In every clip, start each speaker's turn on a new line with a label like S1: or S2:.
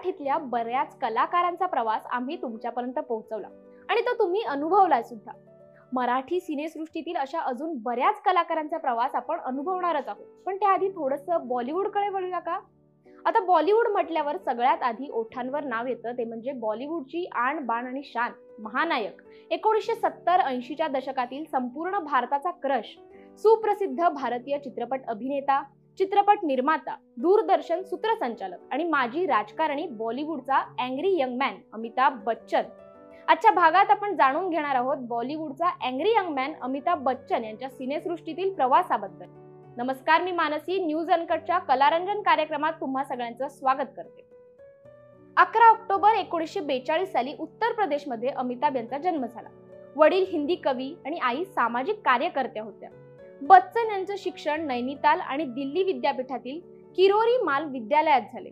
S1: मराठीतल्या बऱ्याच कलाकारांचा प्रवास आम्ही तुमच्यापर्यंत पोहोचवला आणि तो तुम्ही अनुभवलाय सुद्धा। मराठी सिनेसृष्टीतील अशा अजून बऱ्याच कलाकारांचा प्रवास आपण अनुभवणारच आहोत, पण त्याआधी थोडंसं बॉलिवूडकडे वळूया का? आता बॉलिवूड म्हटल्यावर सगळ्यात आधी ओठांवर नाव येतं ते म्हणजे बॉलिवूडची आण बाण आणि शान महानायक 1970-80च्या दशकातील संपूर्ण भारताचा क्रश, सुप्रसिद्ध भारतीय चित्रपट अभिनेता, चित्रपट निर्माता, दूरदर्शन सूत्रसंचालक आणि माजी राजकारणी बॉलिवूडचा angry young man Amitabh Bachchan. आजच्या भागात आपण जाणून घेणार आहोत बॉलिवूडचा angry young man Amitabh Bachchan यांच्या सिनेसृष्टीतील प्रवासाबद्दल। नमस्कार, मी मानसी, न्यूज अनकटच्या कलारंजन कार्यक्रमात तुम्हा सगळ्यांचं स्वागत करते। 11 ऑक्टोबर 1942 साली उत्तर प्रदेशमध्ये अमिताभ यांचा जन्म झाला। वडील हिंदी कवी आणि आई सामाजिक कार्यकर्त्या होत्या। बच्चन यांचं शिक्षण नैनिताल आणि दिल्ली विद्यापीठातील किरोरी माल विद्यालयात झाले।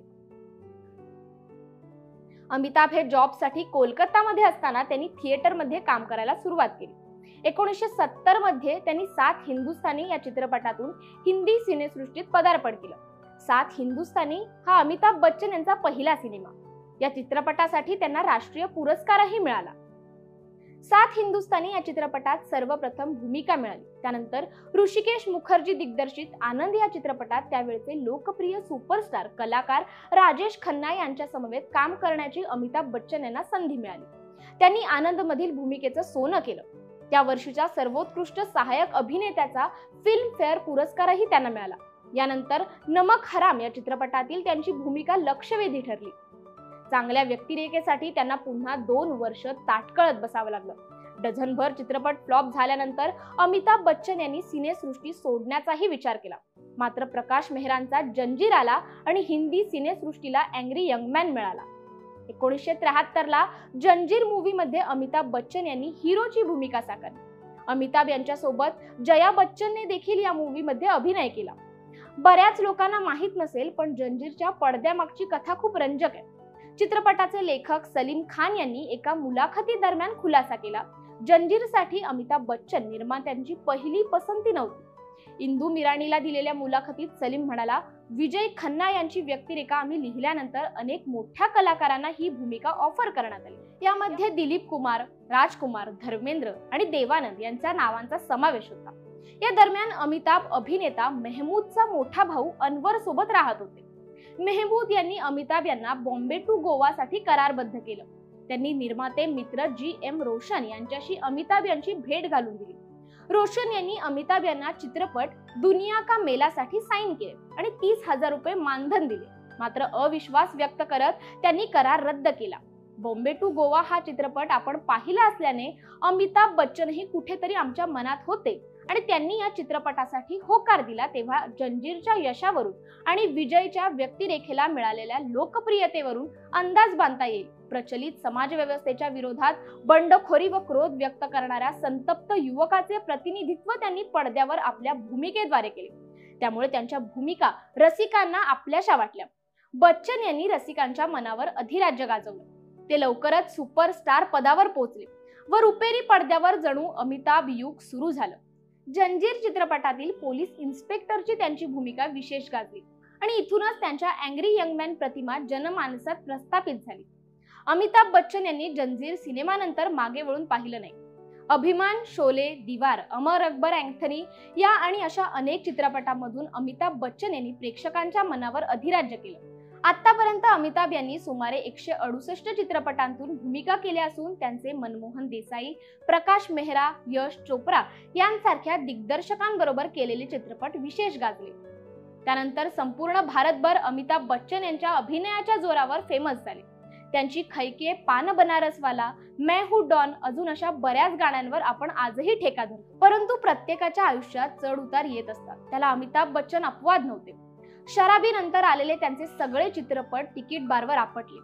S1: अमिताभ हे जॉबसाठी कोलकातामध्ये असताना त्यांनी थिएटरमध्ये काम करायला सुरुवात केली। 1970 मध्ये त्यांनी 7 हिंदुस्तानी या चित्रपटातून हिंदी सिनेसृष्टीत पदार्पण केलं। 7 हिंदुस्तानी हा अमिताभ बच्चन यांचा पहिला सिनेमा। या चित्रपटासाठी त्यांना राष्ट्रीय पुरस्कारही मिळाला। 7 हिंदुस्तानी या चित्रपटात सर्वप्रथम भूमिका मिळाली। त्यानंतर ऋषिकेश मुखर्जी दिग्दर्शित आनंद या चित्रपटात त्यावेळचे लोकप्रिय सुपरस्टार कलाकार राजेश खन्ना यांच्या समवेत काम करण्याची अमिताभ बच्चन यांना संधी मिळाली। त्यांनी आनंद मधील भूमिकेचं सोनं केलं। त्या वर्षीच्या सर्वोत्कृष्ट सहाय्यक अभिनेत्याचा फिल्म फेअर पुरस्कारही त्यांना मिळाला। यानंतर नमक हराम या चित्रपटातील त्यांची भूमिका लक्षवेधी ठरली। चांगल्या व्यक्तिरेखेसाठी त्यांना पुन्हा 2 वर्ष ताटकळत बसावं लागलं। डझनभर चित्रपट फ्लॉप झाल्यानंतर अमिताभ बच्चन यांनी सिनेसृष्टी सोडण्याचाही विचार केला। मात्र प्रकाश मेहरांचा जंजीर आला आणि हिंदी सिनेसृष्टीला अँग्री यंग मॅन मिळाला। 1973 ला जंजीर मूवी मध्ये अमिताभ बच्चन यांनी हिरोची भूमिका साकारली। अमिताभ यांच्या सोबत जया बच्चनने देखील या मूवी मध्ये अभिनय केला। बऱ्याच लोकांना माहित नसेल, पण जंजीरच्या पडद्यामागची कथा खूप रंजक आहे। चित्रपटाचे लेखक सलीम खान यांनी एका मुलाखती दरम्यान खुलासा केला, जंजीरसाठी अमिताभ बच्चन निर्मात्यांची पहिली पसंती नव्हती। इंदू मिराणीला दिलेल्या मुलाखतीत सलीम म्हणाला, विजय खन्ना यांची व्यक्तिरेखा आम्ही लिहिल्यानंतर अनेक मोठ्या कलाकारांना ही भूमिका ऑफर करण्यात आली। यामध्ये दिलीप कुमार, राजकुमार, धर्मेंद्र आणि देवानंद यांच्या नावांचा समावेश होता। या दरम्यान अमिताभ अभिनेता मेहमूदचा मोठा भाऊ अनवर सोबत राहत होते। मेहमूद यांनी अमिताभ यांना बॉम्बे टू गोवा साठी करारबद्ध केलं। त्यांनी निर्माते मित्र GM रोशन यांच्याशी अमिताभ यांची भेट घालून दिली। रोशन यांनी अमिताभ यांना चित्रपट दुनिया का मेला साठी साईन केले आणि 30,000 रुपये मानधन दिले। मात्र अविश्वास व्यक्त करत त्यांनी करार रद्द केला। बॉम्बे टू गोवा हा चित्रपट आपण पाहिला असल्याने अमिताभ बच्चनही कुठेतरी आमच्या मनात होते आणि त्यांनी या चित्रपटासाठी होकार दिला। तेव्हा जंजीरच्या यशावरून आणि विजयच्या व्यक्तिरेखेला मिळालेल्या लोकप्रियतेवरून अंदाज बांधता येईल, प्रचलित समाजव्यवस्थेच्या विरोधात बंडखोरी व क्रोध व्यक्त करणाऱ्या संतप्त युवकाचे प्रतिनिधित्व त्यांनी पडद्यावर आपल्या भूमिकेद्वारे केले। त्यामुळे त्यांच्या भूमिका रसिकांना आपल्याशा वाटल्या। बच्चन यांनी रसिकांच्या मनावर अधिराज्य गाजवलं। ते लवकरच सुपरस्टार पदावर पोहोचले व रुपेरी पडद्यावर जणू अमिताभ युग सुरू झालं। जंजीर चित्रपटातील पोलीस इन्स्पेक्टरची त्यांची भूमिका विशेष गाजली आणि इथूनच त्यांच्या अँग्री यंग मॅन प्रतिमा जनमानसात प्रस्थापित झाली। अमिताभ बच्चन यांनी जंजीर सिनेमानंतर मागे वळून पाहिलं नाही। अभिमान, शोले, दीवार, अमर अकबर अँथनी या आणि अशा अनेक चित्रपटांमधून अमिताभ बच्चन यांनी प्रेक्षकांच्या मनावर अधिराज्य केलं। आतापर्यंत अमिताभ यांनी सुमारे 168 चित्रपटांतून भूमिका केल्या असून त्यांचे मनमोहन देसाई, प्रकाश मेहरा, यश चोप्रा यांसारख्या दिग्दर्शकांबरोबर केलेले चित्रपट विशेष गाजले। त्यानंतर संपूर्ण भारतभर अमिताभ बच्चन यांच्या अभिनयाच्या जोरावर फेमस झाले। त्यांची खैके, पान बनारसवाला, मैं हूं डॉन अजून अशा बऱ्याच गाण्यांवर आपण आजही ठेका धरतो। परंतु प्रत्येकाच्या आयुष्यात चढ उतार येत असतात, त्याला अमिताभ बच्चन अपवाद नव्हते। शराबी नंतर आलेले त्यांचे सगळे चित्रपट तिकीट बारवर आपटले।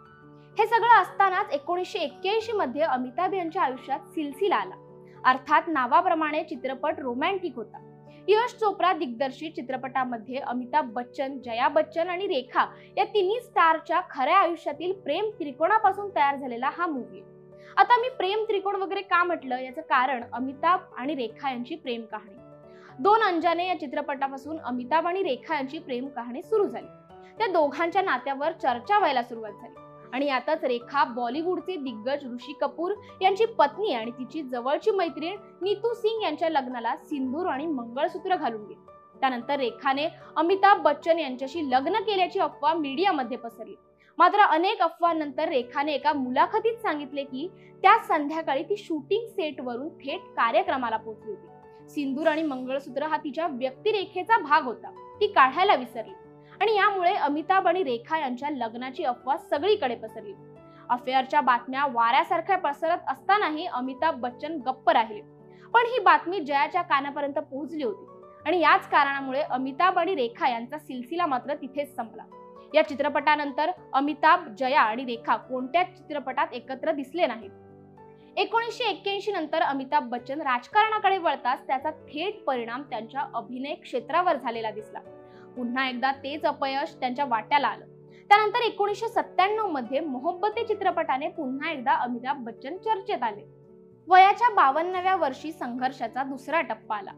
S1: हे सगळं असतानाच 1981 मध्ये अमिताभ यांच्या आयुष्यात सिलसिला आला। अर्थात नावाप्रमाणे चित्रपट रोमॅन्टिक होता। यश चोप्रा दिग्दर्शित चित्रपटामध्ये अमिताभ बच्चन, जया बच्चन आणि रेखा या तिन्ही स्टारच्या खऱ्या आयुष्यातील प्रेम त्रिकोणापासून तयार झालेला हा मूवी। आता मी प्रेम त्रिकोण वगैरे का म्हटलं, याचं कारण अमिताभ आणि रेखा यांची प्रेम कहाणी। 2 अंजाने या चित्रपटापासून अमिताभ आणि रेखा यांची प्रेम कहाणी सुरू झाली। त्या दोघांच्या नात्यावर चर्चा व्हायला सुरुवात झाली। आणि यातच रेखा बॉलिवूडचे दिग्गज ऋषी कपूर यांची पत्नी आणि तिची जवळची मैत्रीण नीतू सिंग यांच्या लग्नाला सिंदूर आणि मंगळसूत्र घालून गेली. त्यानंतर रेखाने अमिताभ बच्चन यांच्याशी लग्न केल्याची अफवा मीडियामध्ये पसरली. मात्र अनेक अफवांनंतर रेखाने एका मुलाखतीत सांगितले की त्या संध्याकाळी ती शूटिंग सेटवरून थेट कार्यक्रमाला पोहोचली होती. सिंदूर आणि मंगळसूत्र हा तिच्या व्यक्तिरेखेचा भाग होता, ती काढायला विसरली आणि यामुळे अमिताभ आणि रेखा यांच्या लग्नाची अफवा सगळीकडे पसरली. अफेअरच्या बातम्या वाऱ्यासारख्या पसरत असतानाही अमिताभ बच्चन गप्प राहिले. पण ही बातमी जयाच्या कानापर्यंत पोहोचली होती आणि याच कारणामुळे अमिताभ आणि रेखा यांचा सिलसिला मात्र तिथेच संपला. या चित्रपटानंतर अमिताभ, जया आणि रेखा कोणत्याच चित्रपटात एकत्र दिसले नाहीत. 1981 नंतर अमिताभ बच्चन राजकारणाकडे वळताच त्याचा थेट परिणाम त्यांच्या अभिनय क्षेत्रावर झालेला दिसला. पुन्हा एकदा तेच अपयश त्यांच्या वाट्याला आलं. त्यानंतर 1997 मध्ये मोहब्बते चित्रपटाने पुन्हा एकदा अमिताभ बच्चन चर्चेत आले. वयाच्या 52व्या वर्षी संघर्षाचा दुसरा टप्पा आला.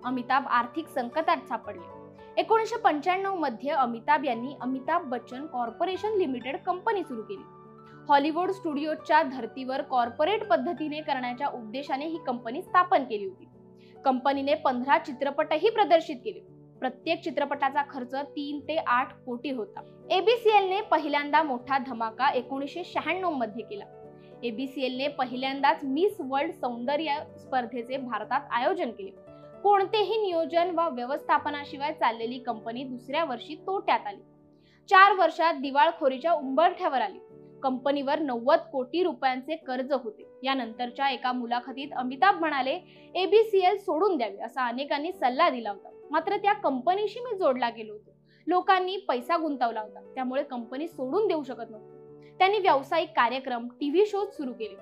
S1: अमिताभ आर्थिक संकटात सापडले. 1995 मध्ये अमिताभ यांनी Amitabh Bachchan corporation limited company सुरू केली. हॉलिवूड स्टुडिओच्या धर्तीवर कॉर्पोरेट पद्धतीने करण्याच्या उद्देशाने ही कंपनी स्थापन केली होती. कंपनीने 15 चित्रपटही प्रदर्शित केले. प्रत्येक चित्रपटाचा खर्च 3 ते 8 कोटी होता. एबीसीएलने पहिल्यांदा मोठा धमाका 1996 मध्ये केला. एबीसीएलने पहिल्यांदाच मिस वर्ल्ड सौंदर्य स्पर्धेचे भारतात आयोजन केले. कोणतेही नियोजन व व्यवस्थापनाशिवाय चाललेली कंपनी दुसऱ्या वर्षी तोट्यात आली. 4 वर्षात दिवाळखोरीच्या उंबरठ्यावर आली. कंपनीवर 90 कोटी रुपयांचे कर्ज होते. यानंतरच्या एका मुलाखतीत अमिताभ म्हणाले, एबीसीएल सोडून द्यावे असा अनेकांनी सल्ला दिला होता. मात्र त्या कंपनीशी मी जोडला गेलो होतो. लोकांनी पैसा गुंतवला होता, त्यामुळे कंपनी सोडून देऊ शकत नव्हती. त्यांनी व्यावसायिक कार्यक्रम, टीव्ही शो सुरू केले.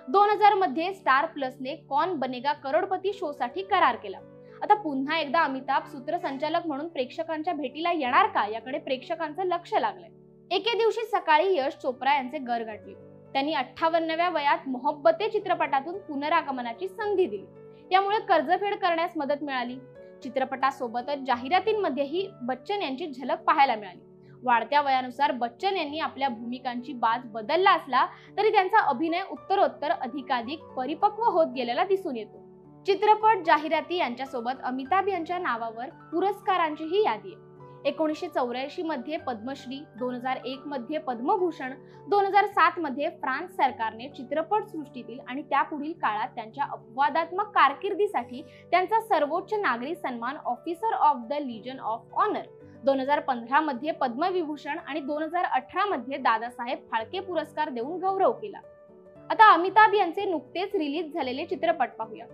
S1: 2000 मध्ये स्टार प्लसने कौन बनेगा करोडपती शो साठी करार केला. आता पुन्हा एकदा अमिताभ सूत्रसंचालक म्हणून प्रेक्षकांच्या भेटीला येणार का, याकडे प्रेक्षकांचं लक्ष लागलंय. एके दिवशी सकाळी यश चोप्रा यांचे घर गाठले. त्यांनी 58व्या वयात मोहब्बते चित्रपटातून पुनरागमनाची संधी दिली. यामुळे कर्जफेड करण्यास मदत मिळाली. चित्रपटासोबतच जाहिरातींमध्येही बच्चन यांची झलक पाहायला मिळाली. वाढत्या वयानुसार बच्चन यांनी आपल्या भूमिकांची बाज बदलला असला तरी त्यांचा अभिनय उत्तरोत्तर अधिकाधिक परिपक्व होत गेलेला दिसून येतो. चित्रपट, जाहिराती यांच्यासोबत अमिताभ यांच्या नावावर पुरस्कारांचीही यादी आहे. 1984 मध्ये पद्मश्री, 2001 मध्ये पद्मभूषण, 2007 मध्ये फ्रान्स सरकारने चित्रपट सृष्टीतील आणि त्यापुढील काळात त्यांच्या अपवादात्मक कारकिर्दीसाठी त्यांचा सर्वोच्च नागरी सन्मान officer of the Legion of Honour, 2015 मध्ये पद्मविभूषण आणि 2018 मध्ये दादासाहेब फाळके पुरस्कार देऊन गौरव केला. आता अमिताभ यांचे नुकतेच रिलीज झालेले चित्रपट पाहूया.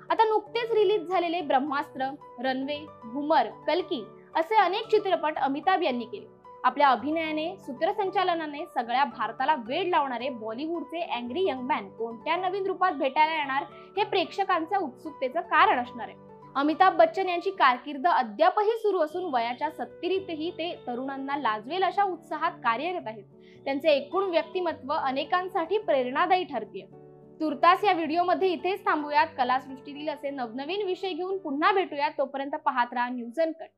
S1: आता नुकतेच रिलीज झालेले ब्रह्मास्त्र, रनवे, घुमर, कल्की असे अनेक चित्रपट अमिताभ यांनी केले. आपल्या अभिनयाने, सूत्रसंचालनाने सगळ्या भारताला वेड लावणारे बॉलिवूडचे अँग्री यंग मॅन कोणत्या नवीन रूपात भेटायला येणार हे प्रेक्षकांच्या उत्सुकतेचं कारण असणार आहे. अमिताभ बच्चन यांची कारकीर्द अद्यापही सुरू असून वयाच्या 70ीतही ते तरुणांना लाजवेल अशा उत्साहात कार्यरत आहेत. त्यांचे एकूण व्यक्तिमत्व अनेकांसाठी प्रेरणादायी ठरते. तुर्तास या व्हिडिओमध्ये इथेच थांबूयात. कलासृष्टीतील असे नवनवीन विषय घेऊन पुन्हा भेटूयात. तोपर्यंत पाहत राहा न्यूज अनकट.